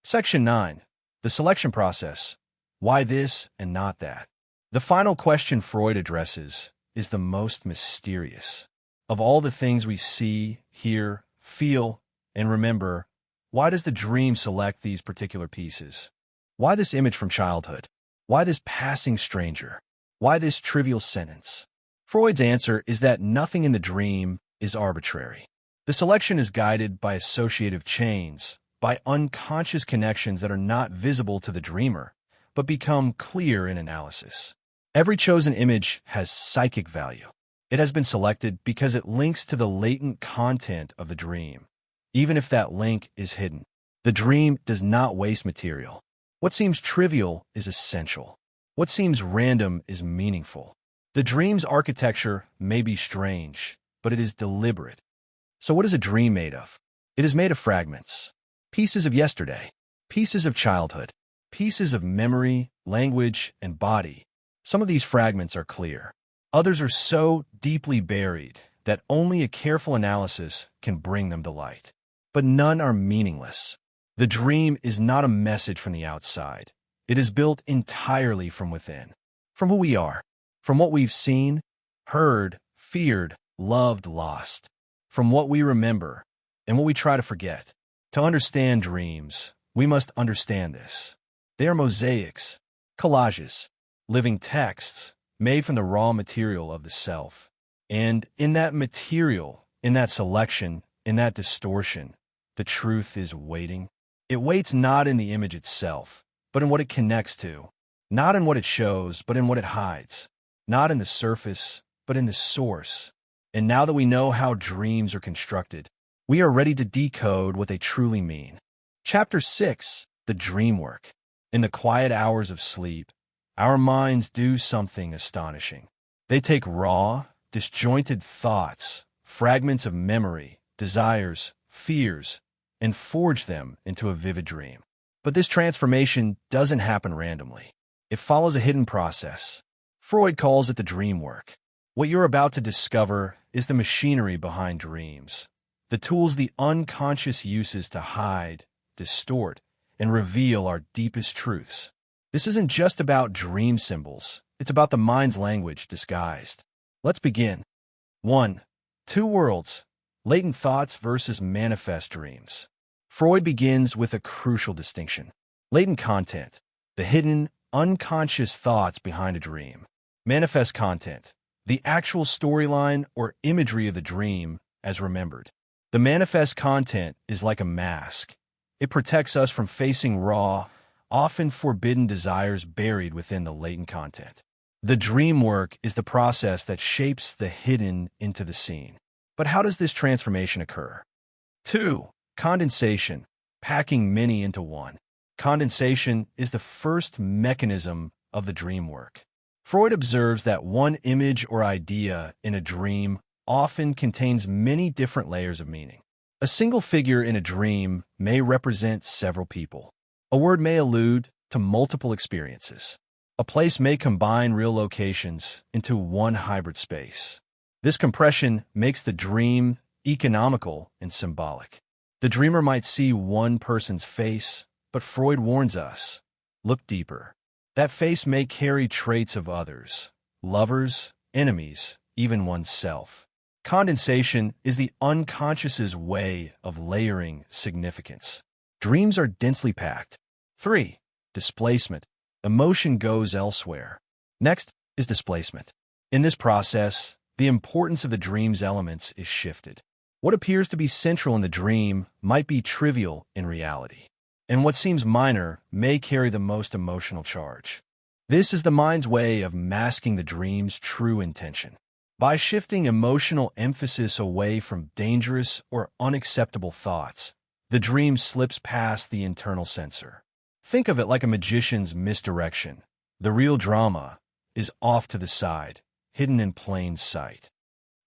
Section 9. The selection process. Why this and not that? The final question Freud addresses is the most mysterious. Of all the things we see, hear, feel, and remember, why does the dream select these particular pieces? Why this image from childhood? Why this passing stranger? Why this trivial sentence? Freud's answer is that nothing in the dream is arbitrary. The selection is guided by associative chains, by unconscious connections that are not visible to the dreamer, but become clear in analysis. Every chosen image has psychic value. It has been selected because it links to the latent content of the dream, even if that link is hidden. The dream does not waste material. What seems trivial is essential. What seems random is meaningful. The dream's architecture may be strange, but it is deliberate. So what is a dream made of? It is made of fragments. Pieces of yesterday, pieces of childhood, pieces of memory, language, and body. Some of these fragments are clear. Others are so deeply buried that only a careful analysis can bring them to light. But none are meaningless. The dream is not a message from the outside. It is built entirely from within, from who we are, from what we've seen, heard, feared, loved, lost, from what we remember and what we try to forget. To understand dreams, we must understand this. They are mosaics, collages, living texts made from the raw material of the self. And in that material, in that selection, in that distortion, the truth is waiting. It waits not in the image itself, but in what it connects to, not in what it shows, but in what it hides, not in the surface, but in the source. And now that we know how dreams are constructed, we are ready to decode what they truly mean. Chapter 6. The Dream Work. In the quiet hours of sleep, our minds do something astonishing. They take raw, disjointed thoughts, fragments of memory, desires, fears, and forge them into a vivid dream. But this transformation doesn't happen randomly. It follows a hidden process. Freud calls it the dream work. What you're about to discover is the machinery behind dreams, the tools the unconscious uses to hide, distort, and reveal our deepest truths. This isn't just about dream symbols. It's about the mind's language disguised. Let's begin. 1. Two worlds, latent thoughts versus manifest dreams. Freud begins with a crucial distinction. Latent content, the hidden, unconscious thoughts behind a dream. Manifest content, the actual storyline or imagery of the dream as remembered. The manifest content is like a mask. It protects us from facing raw, often forbidden desires buried within the latent content. The dream work is the process that shapes the hidden into the seen. But how does this transformation occur? 2. Condensation, packing many into one. Condensation is the first mechanism of the dream work. Freud observes that one image or idea in a dream often contains many different layers of meaning. A single figure in a dream may represent several people. A word may allude to multiple experiences. A place may combine real locations into one hybrid space. This compression makes the dream economical and symbolic. The dreamer might see one person's face, but Freud warns us, look deeper. That face may carry traits of others, lovers, enemies, even oneself. Condensation is the unconscious's way of layering significance. Dreams are densely packed. 3. Displacement. Emotion goes elsewhere. Next is displacement. In this process, the importance of the dream's elements is shifted. What appears to be central in the dream might be trivial in reality, and what seems minor may carry the most emotional charge. This is the mind's way of masking the dream's true intention. By shifting emotional emphasis away from dangerous or unacceptable thoughts, the dream slips past the internal censor. Think of it like a magician's misdirection. The real drama is off to the side, hidden in plain sight.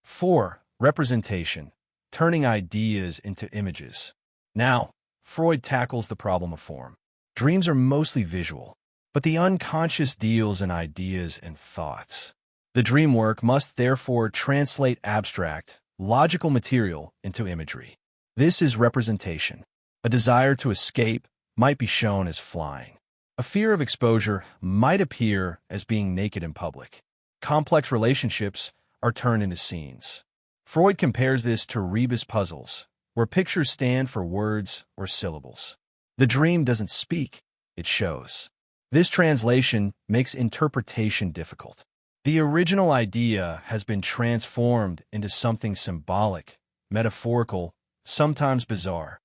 4. Representation. Turning ideas into images. Now, Freud tackles the problem of form. Dreams are mostly visual, but the unconscious deals in ideas and thoughts. The dream work must therefore translate abstract, logical material into imagery. This is representation. A desire to escape might be shown as flying. A fear of exposure might appear as being naked in public. Complex relationships are turned into scenes. Freud compares this to rebus puzzles, where pictures stand for words or syllables. The dream doesn't speak, it shows. This translation makes interpretation difficult. The original idea has been transformed into something symbolic, metaphorical, sometimes bizarre.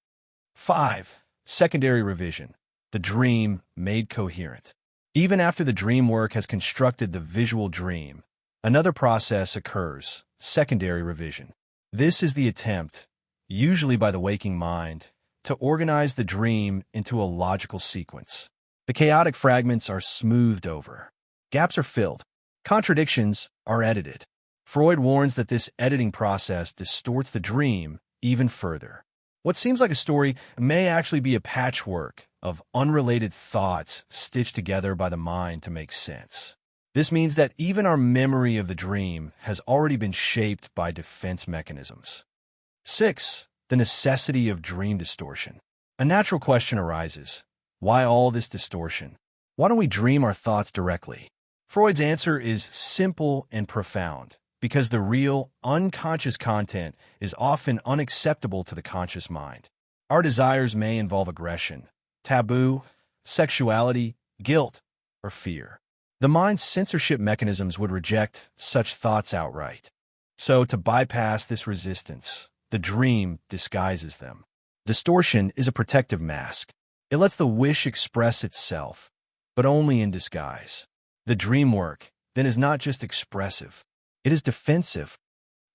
5. Secondary revision. The dream made coherent. Even after the dream work has constructed the visual dream, another process occurs, secondary revision. This is the attempt, usually by the waking mind, to organize the dream into a logical sequence. The chaotic fragments are smoothed over. Gaps are filled. Contradictions are edited. Freud warns that this editing process distorts the dream even further. What seems like a story may actually be a patchwork of unrelated thoughts stitched together by the mind to make sense. This means that even our memory of the dream has already been shaped by defense mechanisms. 6. The necessity of dream distortion. A natural question arises. Why all this distortion? Why don't we dream our thoughts directly? Freud's answer is simple and profound, because the real, unconscious content is often unacceptable to the conscious mind. Our desires may involve aggression, taboo, sexuality, guilt, or fear. The mind's censorship mechanisms would reject such thoughts outright. So, to bypass this resistance, the dream disguises them. Distortion is a protective mask. It lets the wish express itself, but only in disguise. The dream work, then, is not just expressive. It is defensive.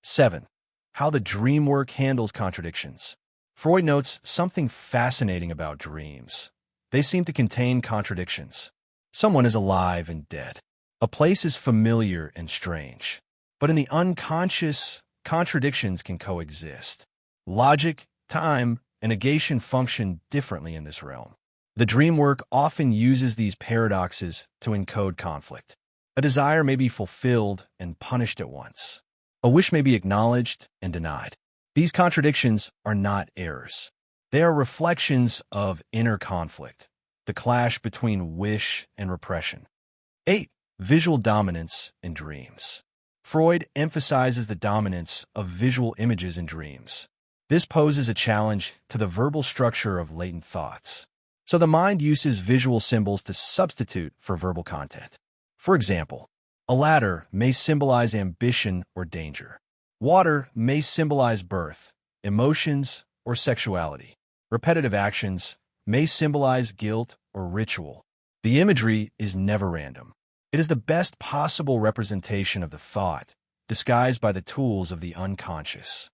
7. How the dream work handles contradictions. Freud notes something fascinating about dreams. They seem to contain contradictions. Someone is alive and dead. A place is familiar and strange. But in the unconscious, contradictions can coexist. Logic, time, and negation function differently in this realm. The dream work often uses these paradoxes to encode conflict. A desire may be fulfilled and punished at once. A wish may be acknowledged and denied. These contradictions are not errors. They are reflections of inner conflict, the clash between wish and repression. 8. Visual dominance in dreams. Freud emphasizes the dominance of visual images in dreams. This poses a challenge to the verbal structure of latent thoughts. So the mind uses visual symbols to substitute for verbal content. For example, a ladder may symbolize ambition or danger. Water may symbolize birth, emotions, or sexuality. Repetitive actions may symbolize guilt or ritual. The imagery is never random. It is the best possible representation of the thought, disguised by the tools of the unconscious.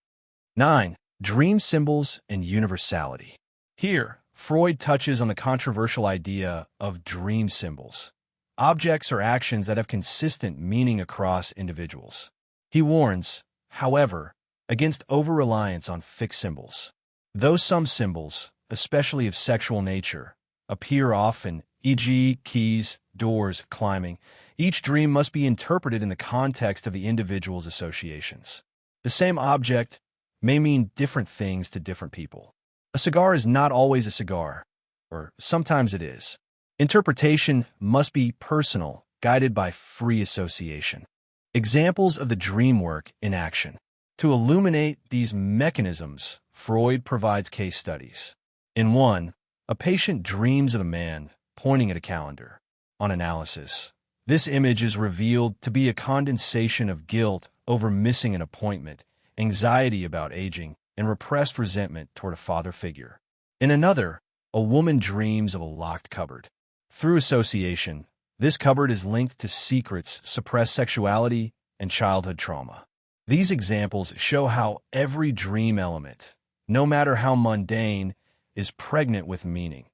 9. Dream symbols and universality. Here, Freud touches on the controversial idea of dream symbols, objects or actions that have consistent meaning across individuals. He warns, however, against over-reliance on fixed symbols. Though some symbols, especially of sexual nature, appear often, e.g., keys, doors, climbing, each dream must be interpreted in the context of the individual's associations. The same object may mean different things to different people. A cigar is not always a cigar, or sometimes it is. Interpretation must be personal, guided by free association. Examples of the dream work in action. To illuminate these mechanisms, Freud provides case studies. In one, a patient dreams of a man pointing at a calendar. On analysis, this image is revealed to be a condensation of guilt over missing an appointment, anxiety about aging, and repressed resentment toward a father figure. In another, a woman dreams of a locked cupboard. Through association, this cupboard is linked to secrets, suppressed sexuality, and childhood trauma. These examples show how every dream element, no matter how mundane, is pregnant with meaning,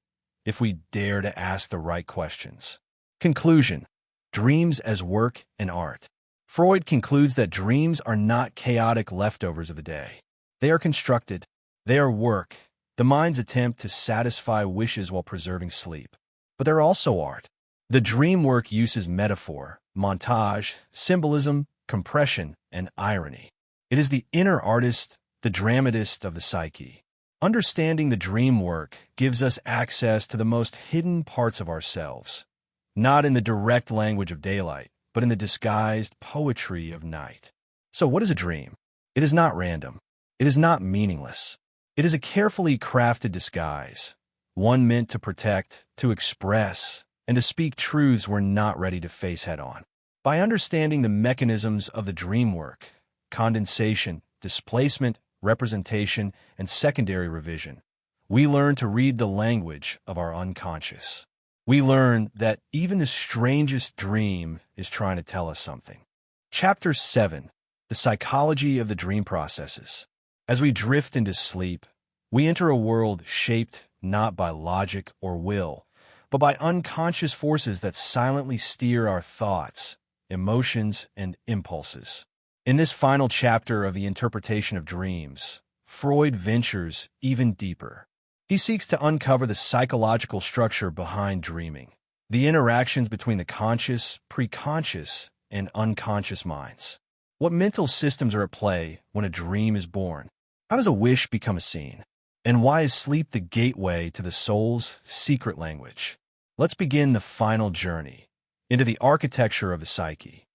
if we dare to ask the right questions. Conclusion: dreams as work and art. Freud concludes that dreams are not chaotic leftovers of the day. They are constructed. They are work, the mind's attempt to satisfy wishes while preserving sleep. But they're also art. The dream work uses metaphor, montage, symbolism, compression, and irony. It is the inner artist, the dramatist of the psyche. Understanding the dream work gives us access to the most hidden parts of ourselves, not in the direct language of daylight, but in the disguised poetry of night. So what is a dream? It is not random. It is not meaningless. It is a carefully crafted disguise, one meant to protect, to express, and to speak truths we're not ready to face head-on. By understanding the mechanisms of the dream work, condensation, displacement, representation, and secondary revision, we learn to read the language of our unconscious. We learn that even the strangest dream is trying to tell us something. Chapter 7. The Psychology of the Dream Processes. As we drift into sleep, we enter a world shaped not by logic or will, but by unconscious forces that silently steer our thoughts, emotions, and impulses. In this final chapter of the interpretation of dreams, Freud ventures even deeper. He seeks to uncover the psychological structure behind dreaming, the interactions between the conscious, preconscious, and unconscious minds. What mental systems are at play when a dream is born? How does a wish become a scene? And why is sleep the gateway to the soul's secret language? Let's begin the final journey into the architecture of the psyche.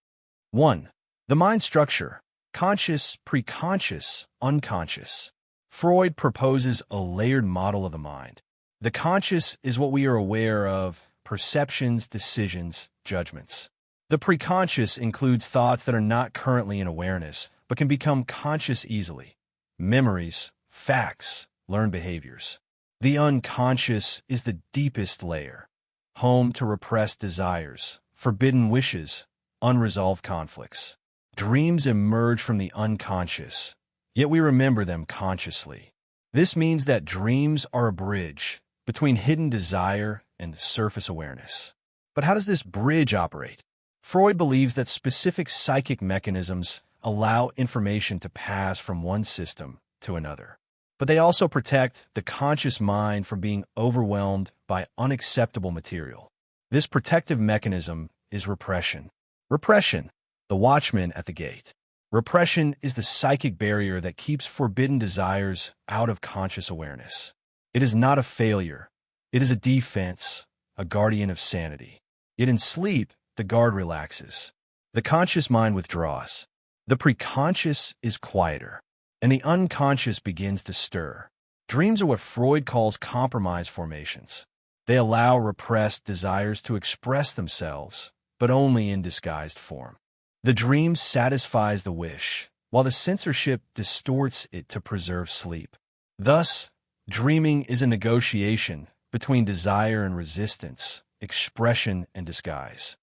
1. The mind structure: conscious, preconscious, unconscious. Freud proposes a layered model of the mind. The conscious is what we are aware of: perceptions, decisions, judgments. The preconscious includes thoughts that are not currently in awareness, but can become conscious easily: memories, facts, learned behaviors. The unconscious is the deepest layer, home to repressed desires, forbidden wishes, unresolved conflicts. Dreams emerge from the unconscious, yet we remember them consciously. This means that dreams are a bridge between hidden desire and surface awareness. But how does this bridge operate? Freud believes that specific psychic mechanisms allow information to pass from one system to another. But they also protect the conscious mind from being overwhelmed by unacceptable material. This protective mechanism is repression. Repression, the watchman at the gate. Repression is the psychic barrier that keeps forbidden desires out of conscious awareness. It is not a failure. It is a defense, a guardian of sanity. Yet in sleep, the guard relaxes. The conscious mind withdraws. The preconscious is quieter, and the unconscious begins to stir. Dreams are what Freud calls compromise formations. They allow repressed desires to express themselves, but only in disguised form. The dream satisfies the wish, while the censorship distorts it to preserve sleep. Thus, dreaming is a negotiation between desire and resistance, expression and disguise.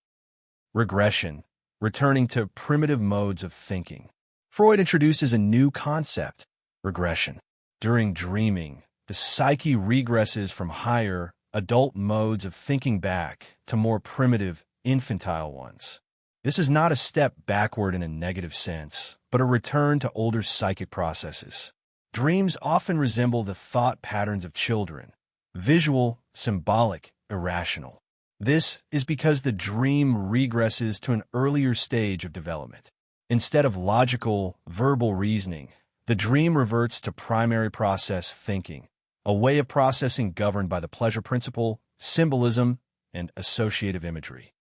Regression, returning to primitive modes of thinking. Freud introduces a new concept: regression. During dreaming, the psyche regresses from higher, adult modes of thinking back to more primitive, infantile ones. This is not a step backward in a negative sense, but a return to older psychic processes. Dreams often resemble the thought patterns of children: visual, symbolic, irrational. This is because the dream regresses to an earlier stage of development. Instead of logical, verbal reasoning, the dream reverts to primary process thinking, a way of processing governed by the pleasure principle, symbolism, and associative imagery.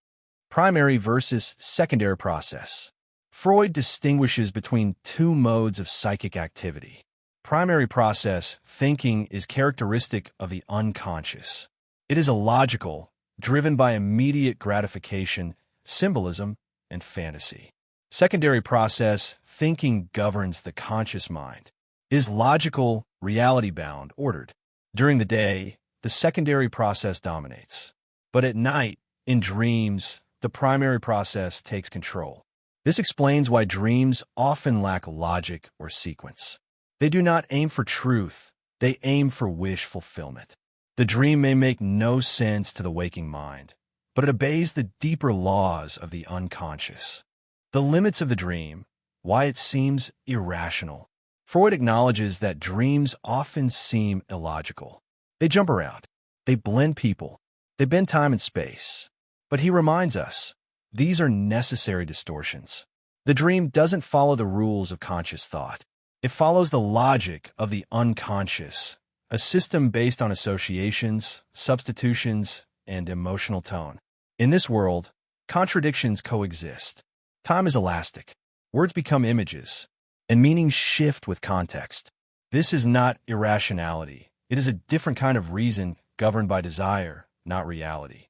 Primary versus secondary process. Freud distinguishes between two modes of psychic activity. Primary process thinking is characteristic of the unconscious. It is illogical, driven by immediate gratification, symbolism, and fantasy. Secondary process thinking governs the conscious mind. It is logical, reality-bound, ordered. During the day, the secondary process dominates. But at night, in dreams, the primary process takes control. This explains why dreams often lack logic or sequence. They do not aim for truth, they aim for wish fulfillment. The dream may make no sense to the waking mind, but it obeys the deeper laws of the unconscious. The limits of the dream, why it seems irrational. Freud acknowledges that dreams often seem illogical. They jump around, they blend people, they bend time and space. But he reminds us, these are necessary distortions. The dream doesn't follow the rules of conscious thought. It follows the logic of the unconscious, a system based on associations, substitutions, and emotional tone. In this world, contradictions coexist. Time is elastic. Words become images, and meanings shift with context. This is not irrationality. It is a different kind of reason governed by desire, not reality.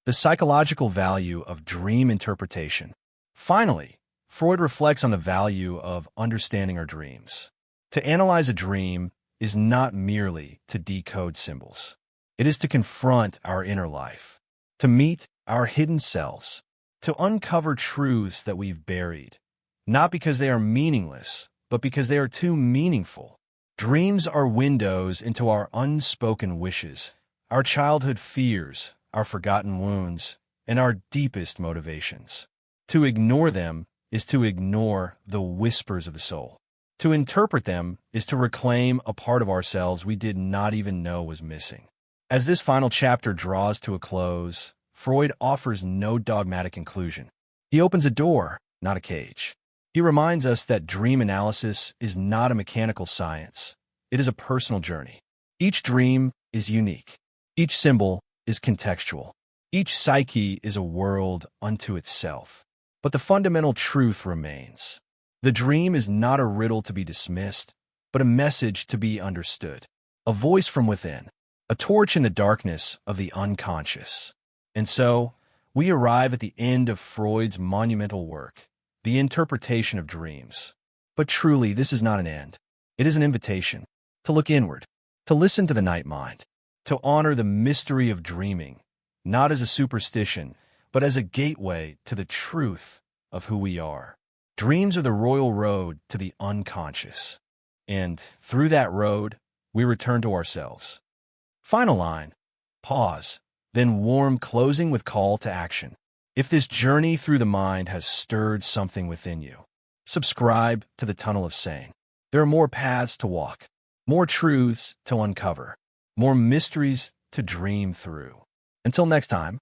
The psychological value of dream interpretation. Finally, Freud reflects on the value of understanding our dreams. To analyze a dream is not merely to decode symbols. It is to confront our inner life, to meet our hidden selves, to uncover truths that we've buried, not because they are meaningless, but because they are too meaningful. Dreams are windows into our unspoken wishes, our childhood fears, our forgotten wounds, and our deepest motivations. To ignore them is to ignore the whispers of the soul. To interpret them is to reclaim a part of ourselves we did not even know was missing. As this final chapter draws to a close, Freud offers no dogmatic conclusion. He opens a door, not a cage. He reminds us that dream analysis is not a mechanical science. It is a personal journey. Each dream is unique. Each symbol is contextual. Each psyche is a world unto itself. But the fundamental truth remains. The dream is not a riddle to be dismissed, but a message to be understood. A voice from within, a torch in the darkness of the unconscious. And so, we arrive at the end of Freud's monumental work, the interpretation of dreams. But truly, this is not an end. It is an invitation to look inward, to listen to the night mind, to honor the mystery of dreaming, not as a superstition, but as a gateway to the truth of who we are. Dreams are the royal road to the unconscious. And through that road, we return to ourselves. Final line, pause, then warm closing with call to action. If this journey through the mind has stirred something within you, subscribe to the Tunnel of Sane. There are more paths to walk, more truths to uncover, more mysteries to dream through. Until next time,